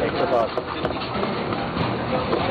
150।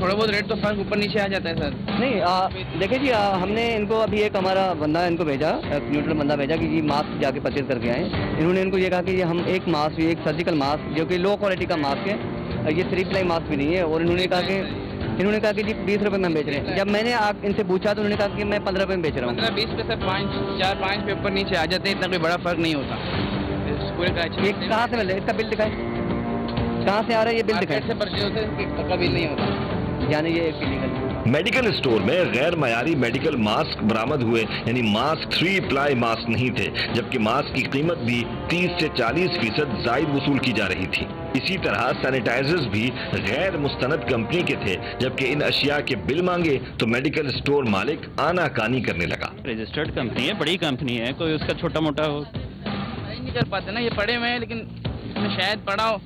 تھوڑا بہت ریٹ تو فرق اوپر نیچے آ جاتا ہے سر. نہیں دیکھیں جی ہم نے ان کو ابھی ایک ہمارا بندہ ان کو بھیجا, نیوٹرل بندہ بھیجا کہ جی ماسک جا کے پرچیز کر کے آئیں. انہوں نے ان کو یہ کہا کہ یہ ہم ایک ماسک, ایک سرجیکل ماسک جو کہ لو کوالٹی کا ماسک ہے, یہ 3 پلائی ماسک بھی نہیں ہے, اور انہوں نے کہا کہ جی 20 روپے میں ہم بیچ رہے ہیں. جب میں نے ان سے پوچھا تو انہوں نے کہا کہ میں 15 روپے میں بیچ رہا ہوں. 15-20 پہ سر 4-5 پہ اوپر نیچے آ جاتے ہیں, اتنا کوئی بڑا فرق نہیں ہوتا. یہ کہاں سے مل رہا ہے, اس کا بل دکھائیں, کہاں سے آ رہا ہے یہ بل دکھائیں. کیسے پرچیز ہوتے ہیں, اس کا بل نہیں ہوتا, یعنی یہ ایلیگل. میڈیکل اسٹور میں غیر معیاری میڈیکل ماسک برآمد ہوئے, یعنی ماسک 3 پلائی ماسک نہیں تھے, جبکہ ماسک کی قیمت بھی 30 سے 40% زائد وصول کی جا رہی تھی. اسی طرح سینیٹائزرز بھی غیر مستند کمپنی کے تھے, جبکہ ان اشیاء کے بل مانگے تو میڈیکل اسٹور مالک آنا کانی کرنے لگا. رجسٹرڈ کمپنی ہے, بڑی کمپنی ہے, کوئی اس کا چھوٹا موٹا ہو نہیں کر پاتے نا, یہ پڑے ہوئے ہیں لیکن اس میں شاید پڑا ہو.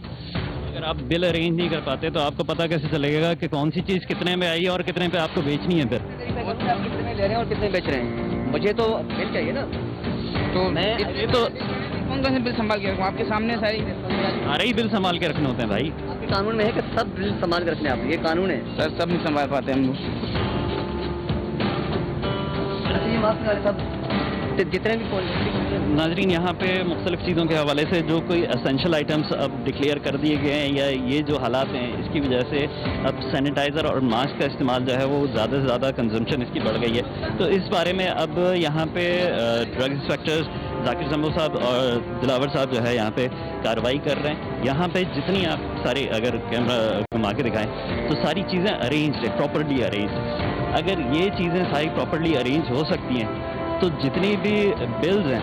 اگر آپ بل ارینج نہیں کر پاتے تو آپ کو پتہ کیسے چلے گا کہ کون سی چیز کتنے میں آئی ہے اور کتنے پہ آپ کو بیچنی ہے. پھر کتنے لے رہے ہیں اور کتنے بیچ رہے ہیں, مجھے تو بل چاہیے نا. تو یہ تو کون سے بل سنبھال کے رکھوں, آپ کے سامنے ساری سارے ہی بل سنبھال کے رکھنے ہوتے ہیں بھائی. آپ کے قانون میں ہے کہ سب بل سنبھال کے رکھنے, آپ یہ قانون ہے سر, سب نہیں سنبھال پاتے ہم لوگ. جتنے بھی ناظرین, یہاں پہ مختلف چیزوں کے حوالے سے جو کوئی اسینشل آئٹمس اب ڈکلیئر کر دیے گئے ہیں, یا یہ جو حالات ہیں اس کی وجہ سے اب سینیٹائزر اور ماسک کا استعمال جو ہے وہ زیادہ سے زیادہ کنزمپشن اس کی بڑھ گئی ہے. تو اس بارے میں اب یہاں پہ ڈرگ انسپیکٹرز ذاکر سمبو صاحب اور دلاور صاحب جو ہے یہاں پہ کارروائی کر رہے ہیں. یہاں پہ جتنی آپ سارے اگر کیمرہ گھما کے دکھائیں تو ساری چیزیں ارینجڈ ہے, پراپرلی ارینجڈ. اگر یہ چیزیں ساری پراپرلی ارینج ہو سکتی ہیں تو جتنی بھی بلز ہیں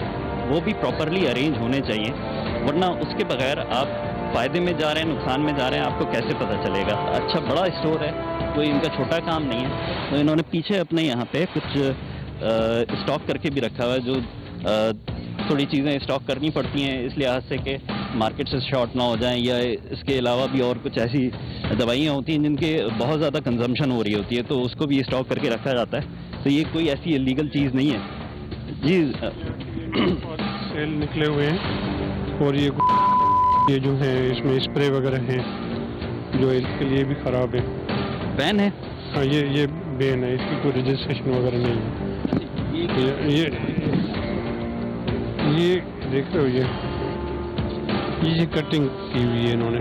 وہ بھی پراپرلی ارینج ہونے چاہیے, ورنہ اس کے بغیر آپ فائدے میں جا رہے ہیں, نقصان میں جا رہے ہیں, آپ کو کیسے پتہ چلے گا. اچھا بڑا اسٹور ہے, کوئی ان کا چھوٹا کام نہیں ہے, تو انہوں نے پیچھے اپنے یہاں پہ کچھ اسٹاک کر کے بھی رکھا ہوا ہے, جو تھوڑی چیزیں اسٹاک کرنی پڑتی ہیں اس لحاظ سے کہ مارکیٹ سے شارٹ نہ ہو جائیں, یا اس کے علاوہ بھی اور کچھ ایسی دوائیاں ہوتی ہیں جن کے بہت زیادہ کنزمپشن ہو رہی ہوتی ہے, تو اس کو بھی اسٹاک کر کے رکھا جاتا ہے. تو یہ کوئی ایسی لیگل چیز نہیں ہے. جی سیل نکلے ہوئے ہیں, اور یہ جو ہے اس میں اسپرے وغیرہ ہیں جو اس کے لیے بھی خراب ہے. بین ہے, ہاں یہ بین ہے, اس کی کوئی رجسٹریشن وغیرہ نہیں ہے. یہ دیکھ رہے ہو, یہ کٹنگ کی ہوئی ہے انہوں نے,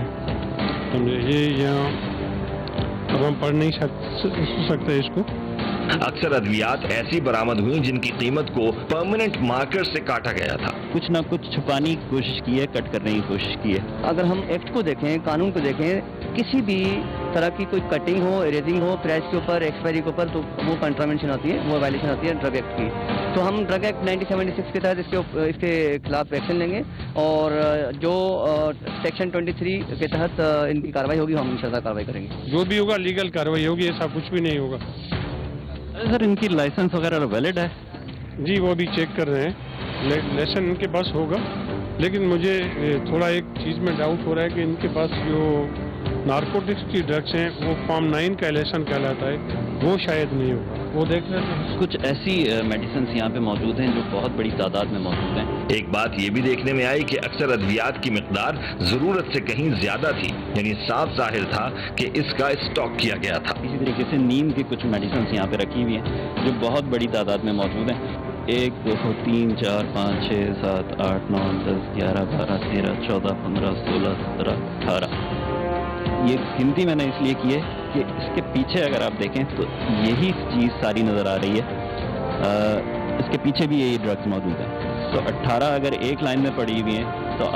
سمجھے. یہ یہاں اب ہم پڑھ نہیں سکتے اس کو. اکثر ادویات ایسی برآمد ہوئی جن کی قیمت کو پرماننٹ مارکر سے کاٹا گیا تھا. کچھ نہ کچھ چھپانے کی کوشش کی ہے, کٹ کرنے کی کوشش کی ہے. اگر ہم ایکٹ کو دیکھیں, قانون کو دیکھیں, کسی بھی طرح کی کوئی کٹنگ ہو, اریزنگ ہو پرائس کے اوپر, ایکسپائری کے اوپر, تو وہ کنٹراوینشن آتی ہے, وہ وائلیشن آتی ہے ڈرگ ایکٹ کی. تو ہم ڈرگ ایکٹ 1976 کے تحت اس کے خلاف ایکشن لیں گے, اور جو سیکشن 23 کے تحت ان کی کارروائی ہوگی ہم انشاءاللہ کارروائی کریں گے. جو بھی ہوگا لیگل کارروائی ہوگی, ایسا کچھ بھی نہیں ہوگا. سر ان کی لائسنس وغیرہ ویلڈ ہے؟ جی وہ بھی چیک کر رہے ہیں, لائسنس ان کے پاس ہوگا, لیکن مجھے تھوڑا ایک چیز میں ڈاؤٹ ہو رہا ہے کہ ان کے پاس جو نارکوٹکس کی ڈرگس ہیں وہ فارم 9 کا لائسنس کہلاتا ہے, وہ شاید نہیں ہوگا. وہ دیکھ رہے ہیں کچھ ایسی میڈیسنس یہاں پہ موجود ہیں جو بہت بڑی تعداد میں موجود ہیں. ایک بات یہ بھی دیکھنے میں آئی کہ اکثر ادویات کی مقدار ضرورت سے کہیں زیادہ تھی, یعنی صاف ظاہر تھا کہ اس کا اسٹاک کیا گیا تھا. اسی طریقے سے نیند کی کچھ میڈیسنس یہاں پہ رکھی ہوئی ہیں جو بہت بڑی تعداد میں موجود ہیں. 1 2 3 4 5 6 7 8 9 10 11 12 13 14 15 16 17 18. یہ گنتی میں نے اس لیے کی ہے کہ اس کے پیچھے اگر آپ دیکھیں تو یہی چیز ساری نظر آ رہی ہے, اس کے پیچھے بھی یہی ڈرگس موجود ہیں. تو 18 اگر ایک لائن میں پڑی ہوئی ہیں تو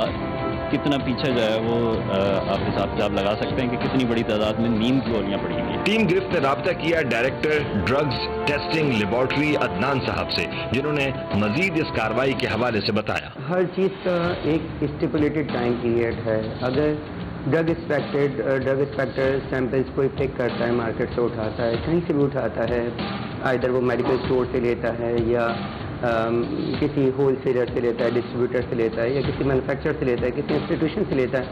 کتنا پیچھے جو ہے وہ آپ حساب کتاب لگا سکتے ہیں کہ کتنی بڑی تعداد میں نیند کی گولیاں پڑی ہوئی ہیں. ٹیم گرفت نے رابطہ کیا director drugs testing laboratory Adnan صاحب سے, جنہوں نے مزید اس کارروائی کے حوالے سے بتایا. ہر چیز کا ایک اسٹیپولیٹڈ ٹائم پیریڈ ہے. اگر ڈرگ انسپیکٹر سیمپلس کوئی پک کرتا ہے, مارکیٹ سے اٹھاتا ہے, کہیں سے بھی اٹھاتا ہے, آئدر وہ میڈیکل اسٹور سے لیتا ہے یا کسی ہول سیلر سے لیتا ہے, ڈسٹریبیوٹر سے لیتا ہے, یا کسی مینوفیکچر سے لیتا ہے, کسی انسٹیٹیوشن سے لیتا ہے,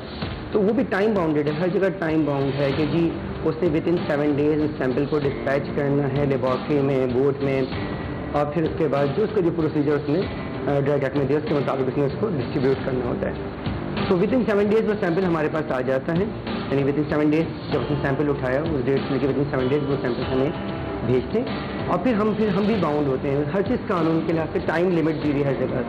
تو وہ بھی ٹائم باؤنڈیڈ ہے. ہر جگہ ٹائم باؤنڈ ہے کہ جی اس نے ود ان 7 days اس سیمپل کو ڈسپیچ کرنا ہے لیبارٹری میں, بورڈ میں, اور پھر اس کے بعد جو اس کا جو پروسیجر اس نے ڈرگ ایکٹ میں دیا اس کے مطابق اس نے اس کو ڈسٹریبیوٹ کرنا ہوتا ہے. تو ود ان 7 days وہ سیمپل ہمارے پاس آ جاتا ہے، یعنی ود ان 7 days جب ہم سیمپل اٹھایا اس ڈیٹ سے لے کے ود ان 7 days وہ سیمپل ہمیں بھیجتے ہیں. اور پھر ہم بھی باؤنڈ ہوتے ہیں ہر چیز قانون کے لحاظ سے، ٹائم لمٹ دی ہوئی ہر جگہ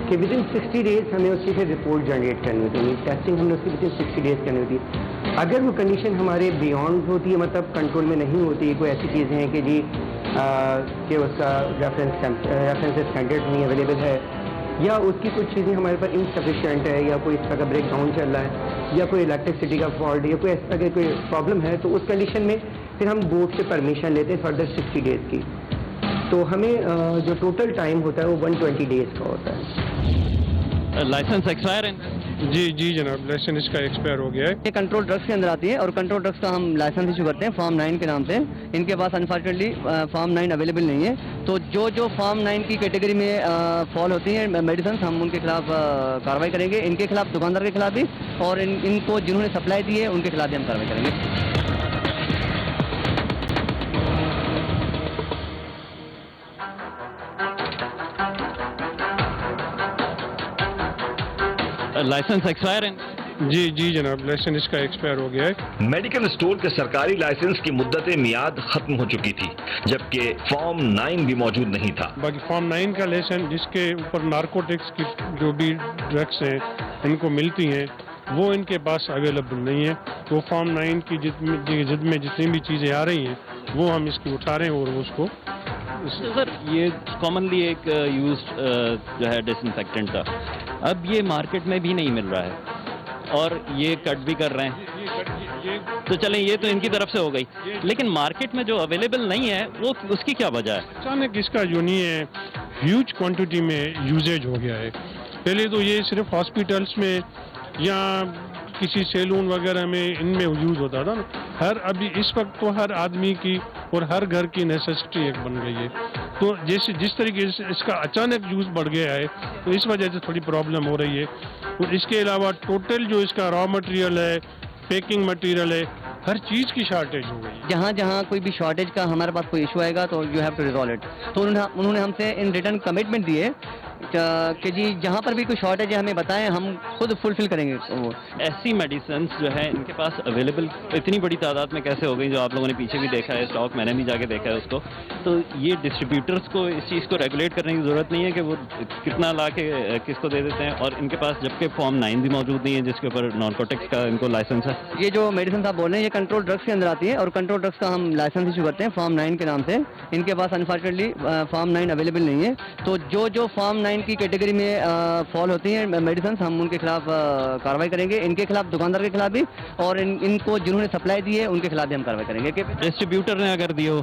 کہ ود ان 60 days ہمیں اس کی پھر رپورٹ جنریٹ کرنی ہوتی ہے. ٹیسٹنگ ہم نے اس کی ود ان 60 days کرنی ہوتی ہے. اگر وہ کنڈیشن ہمارے بیونڈ ہوتی ہے، مطلب کنٹرول میں نہیں ہوتی، کوئی ایسی چیزیں ہیں کہ جی کہ اس کا ریفرنس اسٹینڈرڈ نہیں اویلیبل ہے، یا اس کی کچھ چیزیں ہمارے پاس انسفیشینٹ ہے، یا کوئی اس طرح کا بریک ڈاؤن چل رہا ہے، یا کوئی الیکٹرسٹی کا فالٹ، یا کوئی اگر کوئی پرابلم ہے، تو اس کنڈیشن میں پھر ہم بورڈ سے پرمیشن لیتے ہیں فردر 60 days کی. تو ہمیں جو ٹوٹل ٹائم ہوتا ہے وہ 120 days کا ہوتا ہے. لائسنس ایکسپائر ہے؟ جی جناب، لائسنس اس کا ایکسپائر ہو گیا ہے. یہ کنٹرول ڈرگس کے اندر آتی ہے اور کنٹرول ڈرگس کا ہم لائسنس ایشو کرتے ہیں فارم 9 کے نام سے. ان کے پاس انفارچونیٹلی فارم 9 اویلیبل نہیں ہے. تو جو فارم 9 کی کیٹیگری میں فال ہوتی ہیں میڈیسنس، ہم ان کے خلاف کارروائی کریں گے. ان کے خلاف دکاندار کے خلاف بھی، اور ان کو جنہوں نے سپلائی دی ہے ان کے خلاف بھی ہم کارروائی کریں گے. لائسنس ایکسپائر ہے؟ جی جناب، لائسنس اس کا ایکسپائر ہو گیا ہے. میڈیکل اسٹور کے سرکاری لائسنس کی مدت میعاد ختم ہو چکی تھی، جبکہ فارم 9 بھی موجود نہیں تھا. باقی فارم 9 کا لائسنس جس کے اوپر نارکوٹکس کی جو بھی ڈرگس ہیں ان کو ملتی ہیں وہ ان کے پاس اویلیبل نہیں ہے. وہ فارم 9 کی جد میں جتنی بھی چیزیں آ رہی ہیں وہ ہم اس کی اٹھا رہے ہیں اور اس کو. سر یہ کامنلی ایک یوزڈ جو ہے ڈس انفیکٹنٹ تھا، اب یہ مارکیٹ میں بھی نہیں مل رہا ہے اور یہ کٹ بھی کر رہے ہیں. تو چلیں یہ تو ان کی طرف سے ہو گئی، لیکن مارکیٹ میں جو اویلیبل نہیں ہے وہ اس کی کیا وجہ ہے؟ اچانک اس کا جو نہیں ہے ہیوج کوانٹٹی میں یوزیج ہو گیا ہے. پہلے تو یہ صرف ہاسپٹلس میں یا کسی سیلون وغیرہ میں ان میں یوز ہوتا تھا نا. ابھی اس وقت تو ہر آدمی کی اور ہر گھر کی نیسیسٹی ایک بن گئی ہے. تو جس طریقے سے اس کا اچانک یوز بڑھ گیا ہے تو اس وجہ سے تھوڑی پرابلم ہو رہی ہے. اور اس کے علاوہ ٹوٹل جو اس کا را مٹیریل ہے، پیکنگ مٹیریل ہے، ہر چیز کی شارٹیج ہو گئی. جہاں کوئی بھی شارٹیج کا ہمارے پاس کوئی ایشو آئے گا تو you have to resolve it. تو انہوں نے ہم سے ان ریٹرن کمٹمنٹ دیے کہ جی جہاں پر بھی کوئی شارٹیج ہے ہمیں بتائیں، ہم خود فلفل کریں گے. وہ ایسی میڈیسنس جو ہے ان کے پاس اویلیبل اتنی بڑی تعداد میں کیسے ہو گئی، جو آپ لوگوں نے پیچھے بھی دیکھا ہے اسٹاک، میں نے بھی جا کے دیکھا ہے اس کو. تو یہ ڈسٹریبیوٹرس کو اس چیز کو ریگولیٹ کرنے کی ضرورت نہیں ہے کہ وہ کتنا لا کے کس کو دے دیتے ہیں، اور ان کے پاس جبکہ فارم 9 بھی موجود نہیں ہے جس کے اوپر نارکوٹکس کا ان کو لائسنس ہے. یہ جو میڈیسنس آپ بول رہے ہیں یہ کنٹرول ڈرگس کے اندر آتی ہے اور کنٹرول ڈرگس کا ہم لائسنس ایشو کرتے ہیں فارم 9 کے نام سے. ان کے پاس انفارچونیٹلی فارم 9 اویلیبل نہیں ہے. تو جو فارم 9 کی کیٹیگری میں فال ہوتی ہیں میڈیسنس، ہم ان کے خلاف کارروائی کریں گے. ان کے خلاف دکاندار کے خلاف بھی، اور ان کو جنہوں نے سپلائی دی ہے ان کے خلاف بھی ہم کارروائی کریں گے. ڈسٹریبیوٹر نے اگر دی ہو،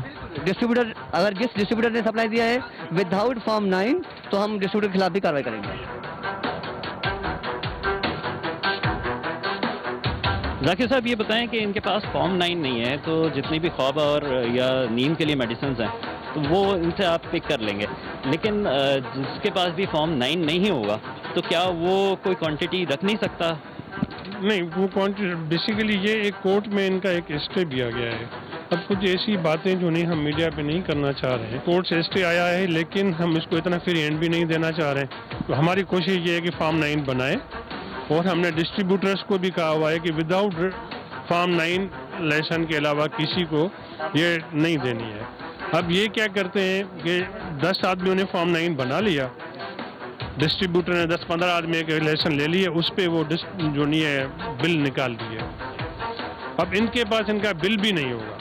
اگر جس ڈسٹریبیوٹر نے سپلائی دیا ہے ود آؤٹ فارم 9 تو ہم ڈسٹریبیوٹر کے خلاف بھی کارروائی کریں گے. ذاکر صاحب یہ بتائیں کہ ان کے پاس فارم 9 نہیں ہے تو جتنی بھی خواب اور یا نیند کے لیے میڈیسنز ہیں تو وہ ان سے آپ پک کر لیں گے، لیکن جس کے پاس بھی فارم 9 نہیں ہوگا تو کیا وہ کوئی کوانٹٹی رکھ نہیں سکتا؟ نہیں، وہ کوانٹٹی بیسیکلی یہ ایک کورٹ میں ان کا ایک اسٹے بھی آ گیا ہے. اب کچھ ایسی باتیں جو نہیں ہم میڈیا پہ نہیں کرنا چاہ رہے ہیں. کورٹ سے اسٹے آیا ہے لیکن ہم اس کو اتنا فری ہینڈ بھی نہیں دینا چاہ رہے ہیں. تو ہماری کوشش یہ ہے کہ فارم 9 بنائے، اور ہم نے ڈسٹریبیوٹرس کو بھی کہا ہوا ہے کہ وداؤٹ فارم 9 لائسنس کے علاوہ کسی کو یہ نہیں دینی ہے. اب یہ کیا کرتے ہیں کہ 10 آدمیوں نے فارم 9 بنا لیا، ڈسٹریبیوٹر نے 10-15 آدمی کے لائسنس لے لیے، اس پہ وہ جو نہیں ہے بل نکال دیے. اب ان کے پاس ان کا بل بھی نہیں ہوگا.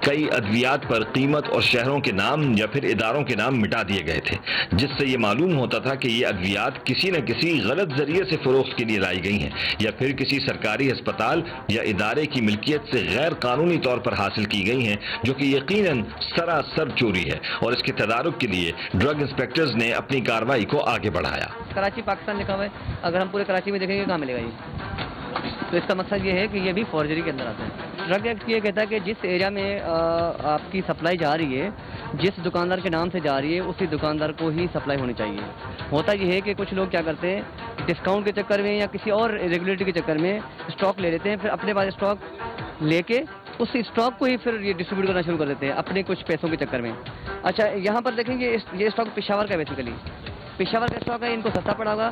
کئی ادویات پر قیمت اور شہروں کے نام یا پھر اداروں کے نام مٹا دیے گئے تھے، جس سے یہ معلوم ہوتا تھا کہ یہ ادویات کسی نہ کسی غلط ذریعے سے فروخت کے لیے لائی گئی ہیں، یا پھر کسی سرکاری ہسپتال یا ادارے کی ملکیت سے غیر قانونی طور پر حاصل کی گئی ہیں، جو کہ یقیناً سراسر چوری ہے. اور اس کے تدارک کے لیے ڈرگ انسپیکٹرز نے اپنی کارروائی کو آگے بڑھایا. کراچی پاکستان لکھا ہوا ہے، اگر ہم پورے کراچی میں دیکھیں گے کہاں ملے گا یہ؟ تو اس کا مقصد یہ ہے کہ یہ بھی فورجری کے اندر آتے ہیں. ڈرگ ایکٹ یہ کہتا ہے کہ جس ایریا میں آپ کی سپلائی جا رہی ہے، جس دکاندار کے نام سے جا رہی ہے، اسی دکاندار کو ہی سپلائی ہونی چاہیے. ہوتا یہ ہے کہ کچھ لوگ کیا کرتے ہیں، ڈسکاؤنٹ کے چکر میں یا کسی اور ریگولیٹری کے چکر میں اسٹاک لے لیتے ہیں، پھر اپنے پاس اسٹاک لے کے اس اسٹاک کو ہی پھر یہ ڈسٹریبیوٹ کرنا شروع کر دیتے ہیں اپنے کچھ پیسوں کے چکر میں. اچھا، یہاں پر دیکھیں گے یہ اسٹاک پشاور کا ہے، بیسیکلی پشاور کا اسٹاک ہے. ان کو سستا پڑا ہوگا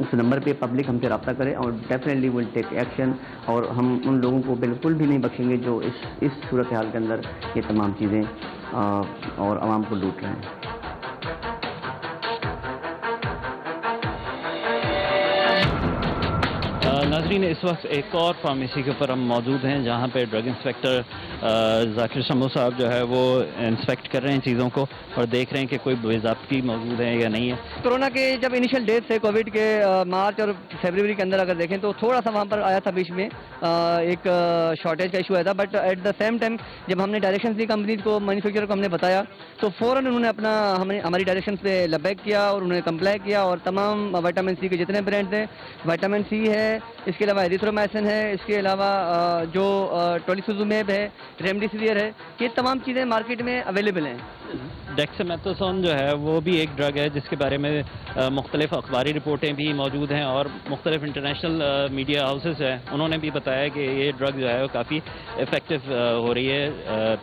اس نمبر پہ پبلک ہم سے رابطہ کرے اور ڈیفینیٹلی ول ٹیک ایکشن، اور ہم ان لوگوں کو بالکل بھی نہیں بخشیں گے جو اس صورتحال کے اندر یہ تمام چیزیں اور عوام کو لوٹ رہے ہیں۔ ناظرین، اس وقت ایک اور فارمیسی کے اوپر ہم موجود ہیں جہاں پہ ڈرگ انسپیکٹر ذاکر شمو صاحب جو ہے وہ انسپیکٹ کر رہے ہیں چیزوں کو اور دیکھ رہے ہیں کہ کوئی بے ضابطگی موجود ہے یا نہیں ہے۔ کورونا کے جب انیشیل ڈیٹ تھے کووڈ کے مارچ اور فیبروری کے اندر اگر دیکھیں تو تھوڑا سا وہاں پر آیا تھا بیچ میں ایک شارٹیج کا ایشو آیا تھا، but at the same time جب ہم نے ڈائریکشنز دی کمپنیز کو، مینوفیکچرر کو ہم نے بتایا تو فوراً انہوں نے ہماری ڈائریکشنز پہ لبیک کیا اور انہوں نے کمپلائی کیا، اور تمام وائٹامن سی کے جتنے برانڈ تھے، وائٹامن سی ہے، اس کے علاوہ ایریتھرومائسن ہے، اس کے علاوہ جو ٹولیسوزومیب ہے، ریمڈیسیویر ہے، یہ تمام چیزیں مارکیٹ میں اویلیبل ہیں۔ ڈیکسامیتھاسون جو ہے وہ بھی ایک ڈرگ ہے جس کے بارے میں مختلف اخباری رپورٹیں بھی موجود ہیں اور مختلف انٹرنیشنل میڈیا ہاؤسز ہیں، انہوں نے بھی بتایا کہ یہ ڈرگ جو ہے وہ کافی افیکٹو ہو رہی ہے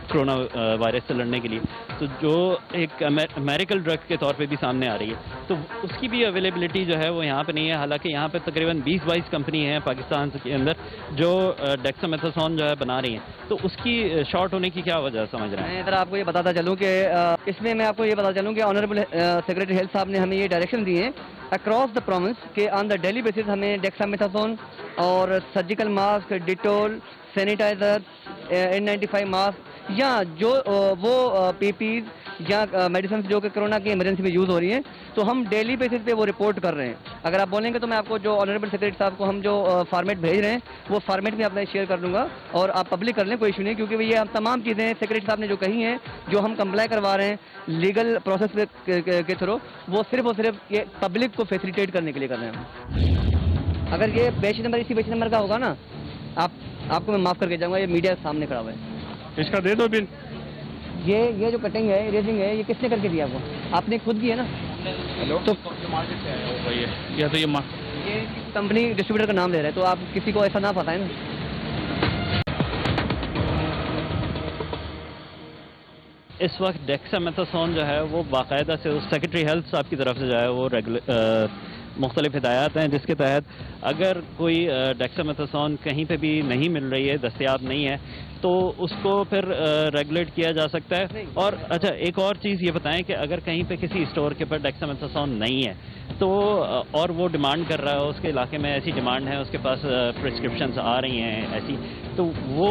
کرونا وائرس سے لڑنے کے لیے، تو جو ایک امیریکل ڈرگ کے طور پہ بھی سامنے آ رہی ہے، تو اس کی بھی اویلیبلٹی جو ہے وہ یہاں پہ نہیں ہے، حالانکہ یہاں پہ تقریباً 20-22 کمپنی ہیں پاکستان کے اندر جو ڈیکسامیتھاسون جو ہے بنا رہی ہیں، تو اس کی شارٹ ہونے کی کیا وجہ سمجھ رہے ہیں؟ میں ادھر آپ کو یہ بتاتا چلوں کہ اس میں آپ کو یہ بتا چلوں کہ آنریبل سیکریٹری ہیلتھ صاحب نے ہمیں یہ ڈائریکشن دی ہیں اکراس دا پروونس کہ آن دا ڈیلی بیسس ہمیں ڈیکسامیتھاسون اور surgical mask, Dettol, sanitiser, N95 mask یا جو وہ پی پیز یا میڈیسنس جو کہ کرونا کی ایمرجنسی میں یوز ہو رہی ہیں، تو ہم ڈیلی بیسس پہ وہ رپورٹ کر رہے ہیں۔ اگر آپ بولیں گے تو میں آپ کو جو آنریبل سیکریٹری صاحب کو ہم جو فارمیٹ بھیج رہے ہیں وہ فارمیٹ بھی آپ نے شیئر کر دوں گا اور آپ پبلک کر لیں، کوئی ایشو نہیں، کیونکہ یہ ہم تمام چیزیں سیکریٹری صاحب نے جو کہی ہیں، جو ہم کمپلائی کروا رہے ہیں لیگل پروسیس کے تھرو، وہ صرف اور صرف یہ پبلک کو فیسیلیٹیٹ کرنے کے لیے کر رہے ہیں۔ اگر یہ بیچ نمبر اسی بیچ نمبر کا ہوگا نا، آپ کو میں معاف کر کے جاؤں گا، یہ میڈیا سامنے کھڑا ہوا ہے، اس کا دے دو بل۔ یہ جو کٹنگ ہے، ریزنگ ہے، یہ کس نے کر کے دیا آپ کو؟ آپ نے خود کی ہے نا؟ تو یا تو یہ کمپنی ڈسٹریبیوٹر کا نام لے رہا ہے، تو آپ کسی کو ایسا نہ پتہ ہے نا۔ اس وقت ڈیکسامیتھاسون جو ہے وہ باقاعدہ سے سیکریٹری ہیلتھ صاحب کی طرف سے جو ہے وہ مختلف ہدایات ہیں جس کے تحت اگر کوئی ڈیکسامیتھاسون کہیں پہ بھی نہیں مل رہی ہے، دستیاب نہیں ہے، تو اس کو پھر ریگولیٹ کیا جا سکتا ہے۔ اور اچھا ایک اور چیز یہ بتائیں کہ اگر کہیں پہ کسی اسٹور کے پر ڈیکسامیتھاسون نہیں ہے تو اور وہ ڈیمانڈ کر رہا ہے، اس کے علاقے میں ایسی ڈیمانڈ ہے، اس کے پاس پرسکرپشنز آ رہی ہیں ایسی، تو وہ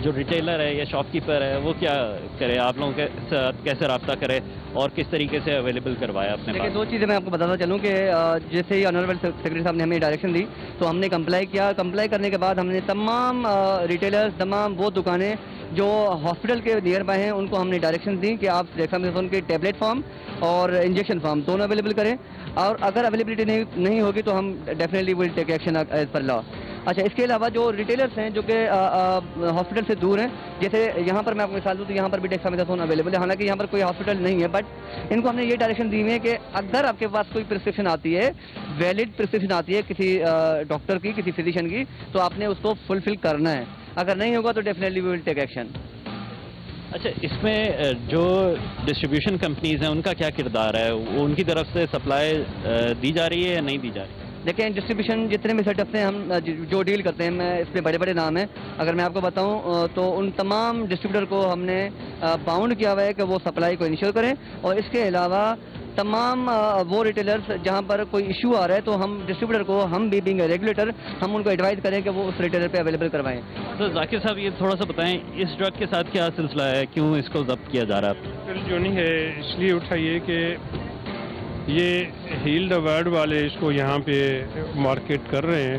جو ریٹیلر ہے یا شاپ کیپر ہے وہ کیا کرے، آپ لوگوں کے ساتھ کیسے رابطہ کرے اور کس طریقے سے اویلیبل کروایا اپنے پاس؟ دو چیزیں میں آپ کو بتاتا چلوں کہ جیسے ہی آنریبل سیکریٹری صاحب نے ہمیں ڈائریکشن دی تو ہم نے کمپلائی کیا، کمپلائی کرنے کے بعد ہم نے تمام ریٹیلرز، تمام وہ دکانیں جو ہاسپٹل کے نیئر بائی ہیں ان کو ہم نے ڈائریکشن دی کہ آپ ڈیکسامیتھاسون کے ٹیبلٹ فارم اور انجیکشن فارم دونوں اویلیبل کریں، اور اگر اویلیبلٹی نہیں ہوگی تو ہم definitely will take action as per law. اچھا، اس کے علاوہ جو ریٹیلرس ہیں جو کہ ہاسپٹل سے دور ہیں، جیسے یہاں پر میں آپ کو مثال دوں تو یہاں پر بھی ڈیکسامیتھاسون اویلیبل ہے، حالانکہ یہاں پر کوئی ہاسپٹل نہیں ہے، بٹ ان کو ہم نے یہ ڈائریکشن دی ہے کہ اگر آپ کے پاس کوئی پرسکرپشن آتی ہے، ویلڈ پرسکرپشن آتی ہے کسی ڈاکٹر کی، کسی فزیشین کی، تو آپ نے اس کو فلفل کرنا ہے، اگر نہیں ہوگا تو definitely we will take action. اچھا، اس میں جو ڈسٹریبیوشن کمپنیز ہیں ان کا کیا کردار ہے؟ وہ ان کی طرف سے سپلائی دی جا رہی ہے یا نہیں دی جا رہی ہے؟ دیکھیں، ڈسٹریبیوشن جتنے بھی سیٹ اپس ہیں ہم جو ڈیل کرتے ہیں، میں اس میں بڑے بڑے نام ہیں، اگر میں آپ کو بتاؤں تو ان تمام ڈسٹریبیوٹر کو ہم نے باؤنڈ کیا ہوا ہے کہ وہ سپلائی کو انیشور کریں، اور اس کے علاوہ تمام وہ ریٹیلرز جہاں پر کوئی ایشو آ رہا ہے تو ہم ڈسٹریبیوٹر کو، ہم بھی بینگ اے ریگولیٹر، ہم ان کو ایڈوائز کریں کہ وہ اس ریٹیلر پہ اویلیبل کروائیں۔ تو ذاکر صاحب یہ تھوڑا سا بتائیں اس ڈرگ کے ساتھ کیا سلسلہ ہے، کیوں اس کو ضبط کیا جا رہا ہے؟ جو نہیں ہے اس لیے اٹھائیے کہ یہ ہیل دا ورلڈ والے اس کو یہاں پہ مارکیٹ کر رہے ہیں،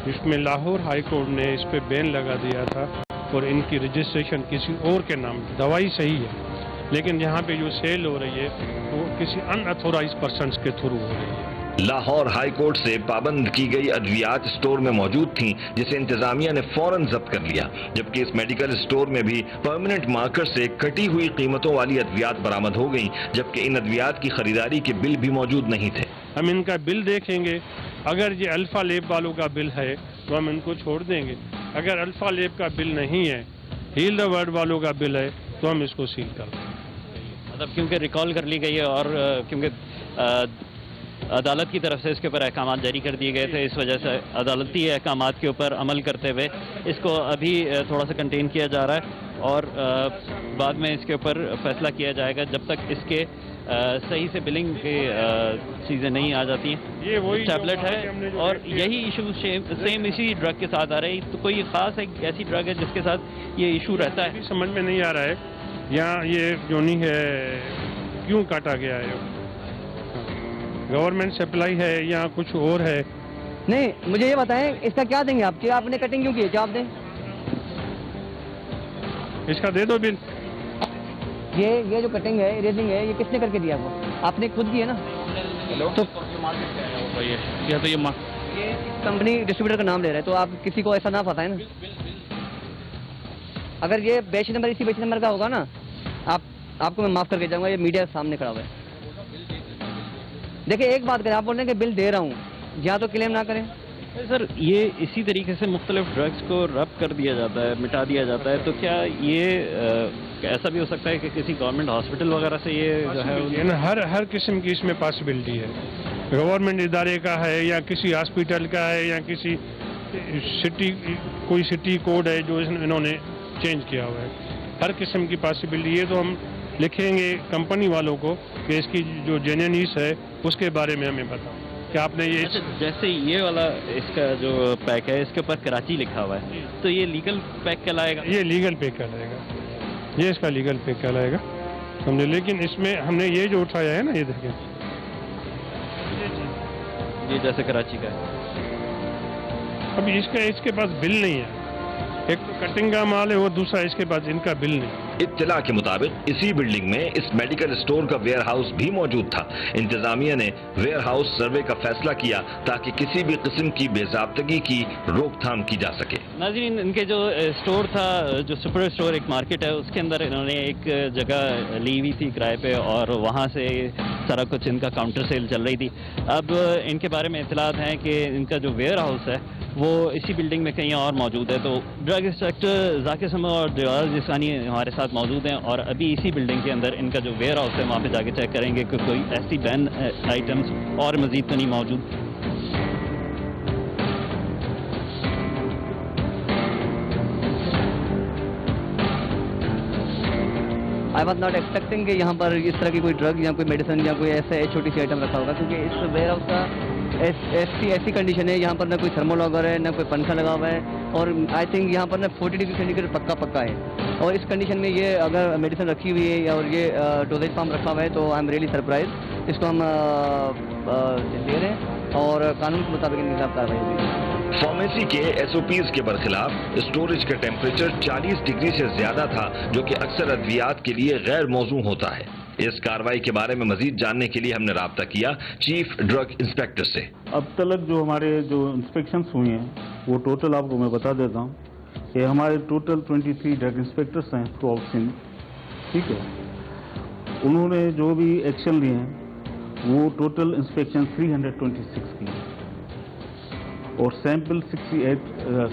اس میں لاہور ہائی کورٹ نے اس پہ بین لگا دیا تھا اور ان کی رجسٹریشن کسی اور کے نام، دوائی صحیح ہے لیکن یہاں پہ جو سیل ہو رہی ہے وہ کسی ان اتھورائز پرسنس کے تھرو ہو رہی ہے۔ لاہور ہائی کورٹ سے پابند کی گئی ادویات اسٹور میں موجود تھیں جسے انتظامیہ نے فوراً ضبط کر لیا، جبکہ اس میڈیکل اسٹور میں بھی پرماننٹ مارکر سے کٹی ہوئی قیمتوں والی ادویات برآمد ہو گئیں، جبکہ ان ادویات کی خریداری کے بل بھی موجود نہیں تھے۔ ہم ان کا بل دیکھیں گے، اگر یہ الفا لیب والوں کا بل ہے تو ہم ان کو چھوڑ دیں گے، اگر الفا لیب کا بل نہیں ہے، ہیل دا ورلڈ والوں کا بل ہے تو ہم اس کو سیل کر دیں گے۔ مطلب کیونکہ ریکال کر لی گئی ہے اور کیونکہ عدالت کی طرف سے اس کے اوپر احکامات جاری کر دیے گئے تھے. اس وجہ سے عدالتی احکامات کے اوپر عمل کرتے ہوئے اس کو ابھی تھوڑا سا کنٹین کیا جا رہا ہے اور بعد میں اس کے اوپر فیصلہ کیا جائے گا جب تک اس کے صحیح سے بلنگ کی چیزیں نہیں آ جاتی ہیں. یہ وہی ٹیبلٹ ہے اور یہی ایشو سیم اسی ڈرگ کے ساتھ آ رہے ہیں. تو کوئی خاص ایک ایسی ڈرگ ہے جس کے ساتھ یہ ایشو رہتا ہے؟ سمجھ میں نہیں آ رہا ہے یہاں یہ جو نہیں ہے کیوں کاٹا گیا ہے. گورنمنٹ سپلائی ہے یا کچھ اور ہے؟ نہیں مجھے یہ بتائیں اس کا کیا دیں گے آپ؟ کہ آپ نے کٹنگ کیوں کی ہے؟ جواب دیں. اس کا دے دو بل. یہ جو کٹنگ ہے اریزنگ ہے یہ کس نے کر کے دیا آپ کو؟ آپ نے خود کی ہے نا. تو یہ کمپنی ڈسٹریبیوٹر کا نام لے رہا ہے تو آپ کسی کو ایسا نہ پتہ ہے نا. اگر یہ بیچ نمبر اسی بیچ نمبر کا ہوگا نا آپ کو میں معاف کر کے جاؤں گا. یہ میڈیا سامنے کھڑا ہوا ہے. دیکھیں ایک بات کریں, آپ بول رہے ہیں کہ بل دے رہا ہوں, یا تو کلیم نہ کریں. سر یہ اسی طریقے سے مختلف ڈرگس کو رب کر دیا جاتا ہے, مٹا دیا جاتا ہے, تو کیا یہ ایسا بھی ہو سکتا ہے کہ کسی گورنمنٹ ہاسپٹل وغیرہ سے یہ جو ہے ہر قسم کی اس میں پاسبلٹی ہے. گورنمنٹ ادارے کا ہے یا کسی ہاسپٹل کا ہے یا کسی سٹی کوئی سٹی کوڈ ہے جو انہوں نے چینج کیا ہوا ہے. ہر قسم کی پاسبلٹی. یہ تو ہم لکھیں گے کمپنی والوں کو کہ اس کی جو جینیس ہے اس کے بارے میں ہمیں بتاؤ کہ آپ نے یہ جیسے یہ والا اس کا جو پیک ہے اس کے اوپر کراچی لکھا ہوا ہے, تو یہ لیگل پیک کہلائے گا؟ یہ لیگل پیک کہلائے گا, یہ اس کا لیگل پیک کہلائے گا سمجھے. لیکن اس میں ہم نے یہ جو اٹھایا ہے نا, یہ دیکھیں یہ جیسے کراچی کا ہے. ابھی اس کے پاس بل نہیں ہے. ایک تو کٹنگ کا مال ہے, وہ دوسرا اس کے پاس ان کا بل نہیں. اطلاع کے مطابق اسی بلڈنگ میں اس میڈیکل اسٹور کا ویئر ہاؤس بھی موجود تھا. انتظامیہ نے ویئر ہاؤس سروے کا فیصلہ کیا تاکہ کسی بھی قسم کی بے ضابطگی کی روک تھام کی جا سکے. ناظرین, ان کے جو اسٹور تھا, جو سپر اسٹور ایک مارکیٹ ہے, اس کے اندر انہوں نے ایک جگہ لی ہوئی تھی کرائے پہ اور وہاں سے سارا کچھ ان کا کاؤنٹر سیل چل رہی تھی. اب ان کے بارے میں اطلاعات ہیں کہ ان کا جو ویئر ہاؤس ہے وہ اسی بلڈنگ میں کہیں اور موجود ہے. تو ڈرگ انسپیکٹر ذاکر سمر اور دیوار جسانی ہمارے ساتھ موجود ہیں اور ابھی اسی بلڈنگ کے اندر ان کا جو ویئر ہاؤس ہے وہاں پہ جا کے چیک کریں گے کہ کوئی ایسی بین آئٹمس اور مزید تو نہیں موجود. آئی واز ناٹ ایکسپیکٹنگ کہ یہاں پر اس طرح کی کوئی ڈرگ یا کوئی میڈیسن یا کوئی ایسا چھوٹی سی آئٹم رکھا ہوگا, کیونکہ اس ویئر ہاؤس کا ایسی کنڈیشن ہے یہاں پر نہ کوئی تھرمو لاگر ہے نہ کوئی پنکھا لگا ہوا ہے, اور آئی تھنک یہاں پر نہ 40 ڈگری سینٹیگریڈ پکا ہے. اور اس کنڈیشن میں یہ اگر میڈیسن رکھی ہوئی ہے اور یہ ڈوزیج فارم رکھا ہوا ہے تو آئی ایم ریئلی سرپرائز. اس کو ہم لے رہے ہیں اور قانون کے مطابق ان کے خلاف کارروائی ہوگی. فارمیسی کے ایس او پیز کے برخلاف اسٹوریج کا ٹیمپریچر 40 ڈگری سے زیادہ تھا, جو کہ اکثر ادویات کے لیے غیر موزوں ہوتا ہے. اس کارروائی کے بارے میں مزید جاننے کے لیے ہم نے رابطہ کیا چیف ڈرگ انسپیکٹر سے. اب تک جو ہمارے جو انسپیکشنز ہوئی ہیں وہ ٹوٹل آپ کو میں بتا دیتا ہوں کہ ہمارے ٹوٹل 23 ڈرگ انسپیکٹرس ہیں تو آؤٹ سندھ. ٹھیک ہے, انہوں نے جو بھی ایکشن لیے ہیں وہ ٹوٹل انسپیکشن 326 کی ہے اور سیمپل 68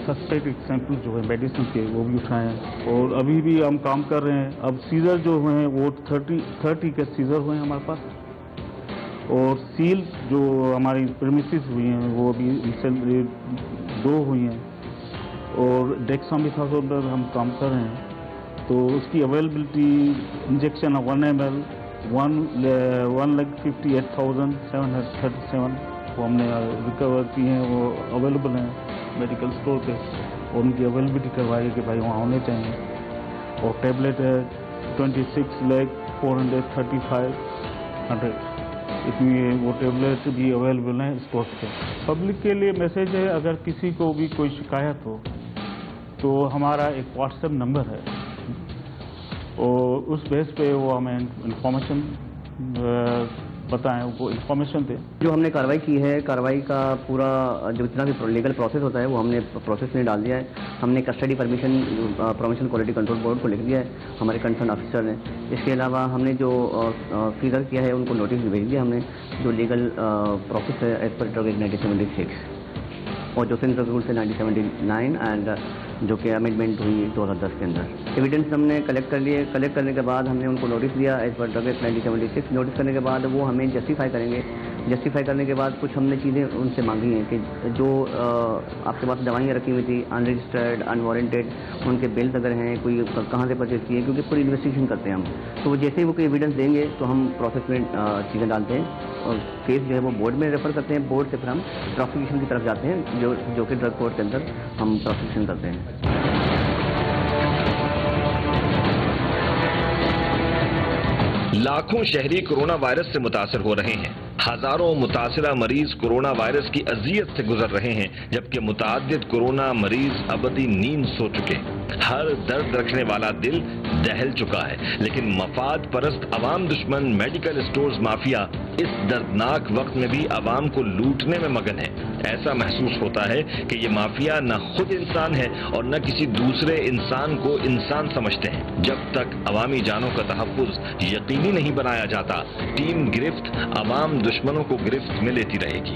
سسپیکٹ سیمپل جو ہے میڈیسن کے وہ بھی اٹھائے ہیں اور ابھی بھی ہم کام کر رہے ہیں. اب سیزر جو ہوئے ہیں وہ 30 کے سیزر ہوئے ہیں ہمارے پاس, اور سیل جو ہماری پریمیسز ہوئی ہیں وہ ابھی ریسنٹلی 2 ہوئی ہیں, اور ڈیکسامیتھاسون ہم کام کر رہے ہیں. تو اس کی اویلیبلٹی انجیکشن 1 ml 1,58,737 وہ ہم نے ریکور کی ہیں, وہ اویلیبل ہیں میڈیکل اسٹور پہ, اور ان کی اویلیبلٹی کروائی کہ بھائی وہاں ہونے چاہیے. اور ٹیبلٹ ہے 26,435,100 اتنی وہ ٹیبلٹ بھی اویلیبل ہیں اسٹور پہ. پبلک کے لیے میسیج ہے, اگر کسی کو بھی کوئی شکایت ہو تو ہمارا ایک واٹس ایپ نمبر ہے اور اس بیس پہ وہ ہمیں انفارمیشن بتائیں, وہ انفارمیشن دیں. جو ہم نے کارروائی کی ہے, کارروائی کا پورا جو جتنا بھی لیگل پروسیس ہوتا ہے وہ ہم نے پروسیس میں ڈال دیا ہے. ہم نے custody promotion quality control board کو لکھ دیا ہے, ہمارے کنسرن آفیسر نے. اس کے علاوہ ہم نے جو فیگر کیا ہے ان کو نوٹس بھی بھیج دیا ہم نے, جو لیگل پروسیس ہے ایز پر ڈرگ ایکٹ 1976 اور جو سندھ ڈرگ رولس ہے 1979 اینڈ جو کہ امینڈمنٹ ہوئی 2010 کے اندر۔ ایویڈنس ہم نے کلیکٹ کر لیے، کلیکٹ کرنے کے بعد ہم نے ان کو نوٹس دیا as per drug act 1976۔ Notice کرنے کے بعد وہ ہمیں جسٹیفائی کریں گے، جسٹیفائی کرنے کے بعد کچھ ہم نے چیزیں ان سے مانگی ہیں کہ جو آپ کے پاس دوائیاں رکھی ہوئی تھی ان رجسٹرڈ ان وارنٹیڈ، ان کے بلز اگر ہیں کوئی کہاں سے پرچیز کیے، کیونکہ پوری انویسٹیگیشن کرتے ہیں ہم، تو وہ جیسے ہی وہ کوئی ایویڈنس دیں گے تو ہم پروسیس میں چیزیں ڈالتے ہیں اور کیس جو ہے وہ بورڈ میں ریفر کرتے ہیں، بورڈ سے پھر ہم پروسیکیوشن کی طرف جاتے ہیں جو کہ ڈرگ کورٹ کے اندر ہم پروسیکیوشن کرتے ہیں۔ لاکھوں شہری کورونا وائرس سے متاثر ہو رہے ہیں، ہزاروں متاثرہ مریض کورونا وائرس کی اذیت سے گزر رہے ہیں، جبکہ متعدد کورونا مریض ابدی نیند سو چکے۔ ہر درد رکھنے والا دل دہل چکا ہے، لیکن مفاد پرست عوام دشمن میڈیکل اسٹورز مافیا اس دردناک وقت میں بھی عوام کو لوٹنے میں مگن ہے۔ ایسا محسوس ہوتا ہے کہ یہ مافیا نہ خود انسان ہے اور نہ کسی دوسرے انسان کو انسان سمجھتے ہیں۔ جب تک عوامی جانوں کا تحفظ یقینی نہیں بنایا جاتا، ٹیم گرفت عوام دشمنوں کو گرفت میں لیتی رہے گی۔